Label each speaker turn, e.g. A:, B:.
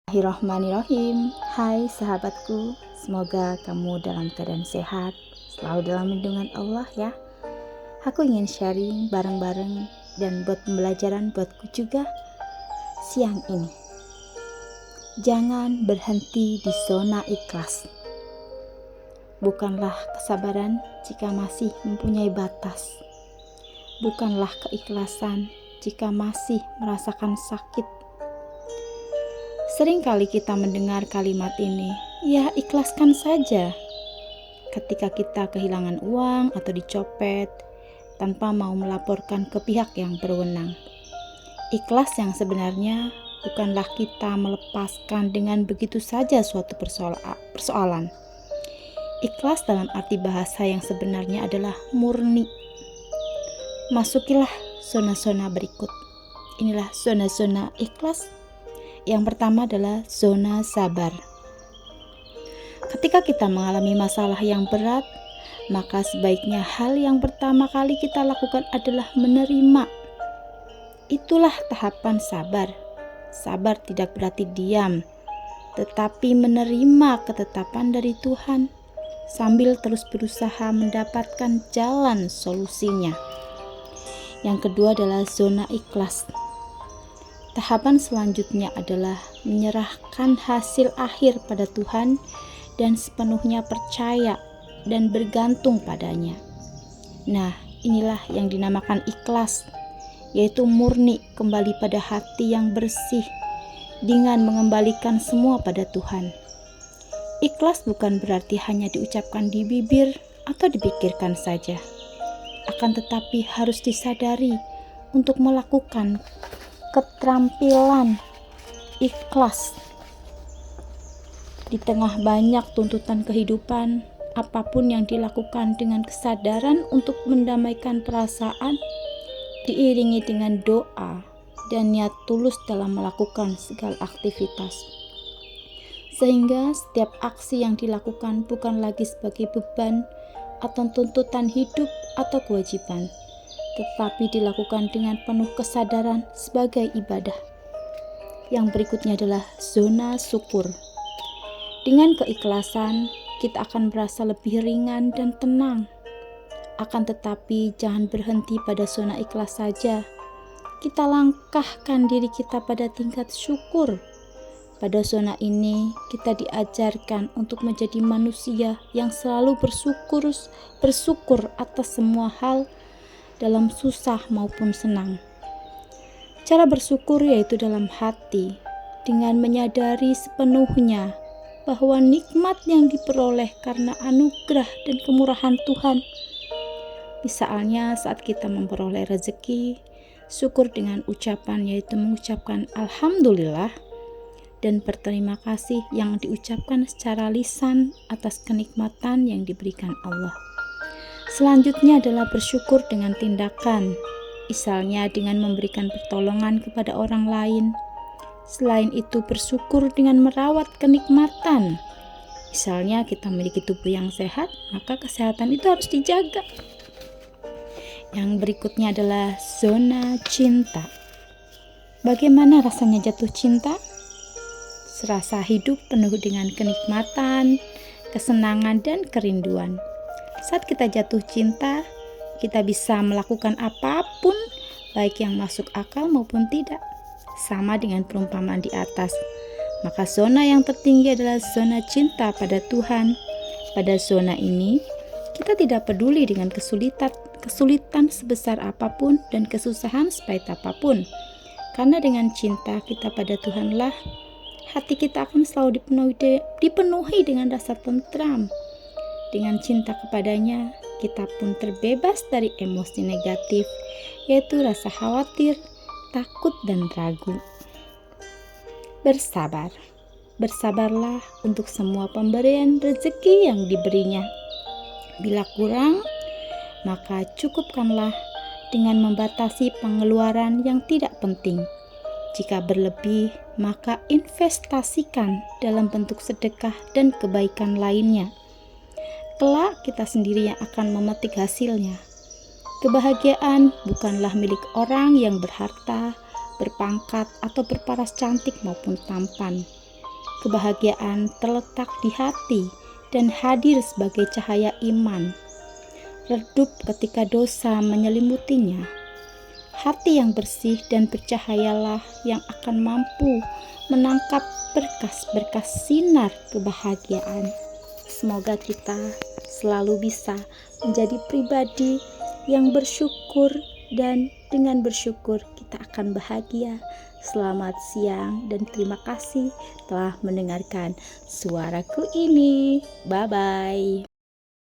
A: Bismillahirrahmanirrahim. Hai sahabatku, semoga kamu dalam keadaan sehat, selalu dalam lindungan Allah ya. Aku ingin sharing bareng-bareng dan buat pembelajaran buatku juga siang ini. Jangan berhenti di zona ikhlas. Bukanlah kesabaran jika masih mempunyai batas. Bukanlah keikhlasan jika masih merasakan sakit. Seringkali kita mendengar kalimat ini, ya ikhlaskan saja. Ketika kita kehilangan uang atau dicopet, tanpa mau melaporkan ke pihak yang berwenang. Ikhlas yang sebenarnya bukanlah kita melepaskan dengan begitu saja suatu persoalan. Ikhlas dalam arti bahasa yang sebenarnya adalah murni. Masukilah zona-zona berikut. Inilah zona-zona ikhlas. Yang pertama adalah zona sabar. Ketika kita mengalami masalah yang berat, maka sebaiknya hal yang pertama kali kita lakukan adalah menerima. Itulah tahapan sabar. Sabar tidak berarti diam, tetapi menerima ketetapan dari Tuhan, sambil terus berusaha mendapatkan jalan solusinya. Yang kedua adalah zona ikhlas. Tahapan selanjutnya adalah menyerahkan hasil akhir pada Tuhan dan sepenuhnya percaya dan bergantung padanya. Nah, inilah yang dinamakan ikhlas, yaitu murni kembali pada hati yang bersih dengan mengembalikan semua pada Tuhan. Ikhlas bukan berarti hanya diucapkan di bibir atau dipikirkan saja, akan tetapi harus disadari untuk melakukan keterampilan ikhlas. Di tengah banyak tuntutan kehidupan, apapun yang dilakukan dengan kesadaran untuk mendamaikan perasaan, diiringi dengan doa dan niat tulus dalam melakukan segala aktivitas. Sehingga setiap aksi yang dilakukan bukan lagi sebagai beban atau tuntutan hidup atau kewajiban, tetapi dilakukan dengan penuh kesadaran sebagai ibadah. Yang berikutnya adalah zona syukur. Dengan keikhlasan, kita akan merasa lebih ringan dan tenang. Akan tetapi, jangan berhenti pada zona ikhlas saja. Kita langkahkan diri kita pada tingkat syukur. Pada zona ini, kita diajarkan untuk menjadi manusia yang selalu bersyukur atas semua hal, dalam susah maupun senang. Cara bersyukur yaitu dalam hati, dengan menyadari sepenuhnya bahwa nikmat yang diperoleh karena anugerah dan kemurahan Tuhan. Misalnya saat kita memperoleh rezeki, syukur dengan ucapan yaitu mengucapkan Alhamdulillah dan berterima kasih yang diucapkan secara lisan atas kenikmatan yang diberikan Allah. Selanjutnya adalah bersyukur dengan tindakan, misalnya dengan memberikan pertolongan kepada orang lain. Selain itu bersyukur dengan merawat kenikmatan. Misalnya kita memiliki tubuh yang sehat, maka kesehatan itu harus dijaga. Yang berikutnya adalah zona cinta. Bagaimana rasanya jatuh cinta? Serasa hidup penuh dengan kenikmatan, kesenangan, dan kerinduan. Saat kita jatuh cinta, kita bisa melakukan apapun, baik yang masuk akal maupun tidak. Sama dengan perumpamaan di atas. Maka zona yang tertinggi adalah zona cinta pada Tuhan. Pada zona ini, kita tidak peduli dengan kesulitan sebesar apapun dan kesusahan sepahit apapun. Karena dengan cinta kita pada Tuhanlah, hati kita akan selalu dipenuhi dengan rasa tentram. Dengan cinta kepadanya, kita pun terbebas dari emosi negatif, yaitu rasa khawatir, takut, dan ragu. Bersabar. Bersabarlah untuk semua pemberian rezeki yang diberinya. Bila kurang, maka cukupkanlah dengan membatasi pengeluaran yang tidak penting. Jika berlebih, maka investasikan dalam bentuk sedekah dan kebaikan lainnya. Kelak kita sendiri yang akan memetik hasilnya. Kebahagiaan bukanlah milik orang yang berharta, berpangkat, atau berparas cantik maupun tampan. Kebahagiaan terletak di hati dan hadir sebagai cahaya iman. Redup ketika dosa menyelimutinya. Hati yang bersih dan bercahayalah yang akan mampu menangkap berkas-berkas sinar kebahagiaan. Semoga kita selalu bisa menjadi pribadi yang bersyukur, dan dengan bersyukur kita akan bahagia. Selamat siang dan terima kasih telah mendengarkan suaraku ini. Bye-bye.